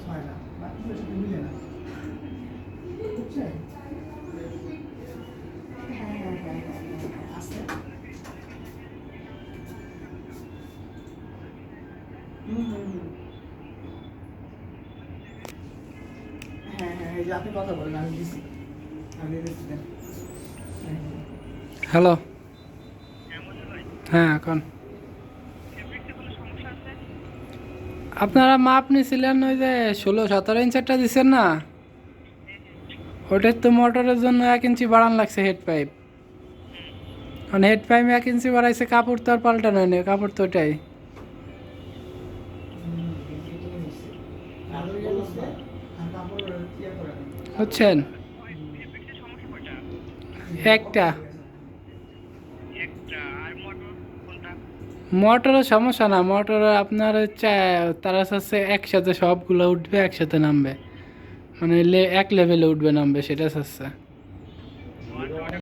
হয় না বা কিছুর সাথে মিলে না, বুঝছেন? হ্যাঁ হ্যাঁ হ্যাঁ হ্যাঁ হ্যাঁ আছে। হুম হুম হুম। হ্যাঁ হ্যাঁ, এই যে আপনি কথা বলেন, আমি দিছি, আমি দিচ্ছি দেন। হ্যাঁ হ্যাঁ। হ্যালো। হ্যাঁ এখন আপনারা মাপ নিছিলেন ওই যে 16-17 ইঞ্চেরটা দিচ্ছেন না, ওটার তো মোটরের জন্য 1 ইঞ্চি বাড়ান লাগছে হেড পাইপ। মানে হেড পাইপ 1 ইঞ্চি বাড়াইছে, কাপড় তো আর পাল্টানো হয়নি, কাপড় তো ওটাই এটাই হচ্ছে কালো ইয়ে হচ্ছে, আর কাপড় ইয়ে করে না, কালো বুঝছেন। করে না। জি জি, অফ একটা হয়ে গেছে। মোটরের সমস্যা না, মোটর আপনার হচ্ছে তারা চাচ্ছে একসাথে সবগুলো উঠবে, একসাথে নামবে, মানে এক লেভেলে উঠবে নামবে, সেটা চাচ্ছে।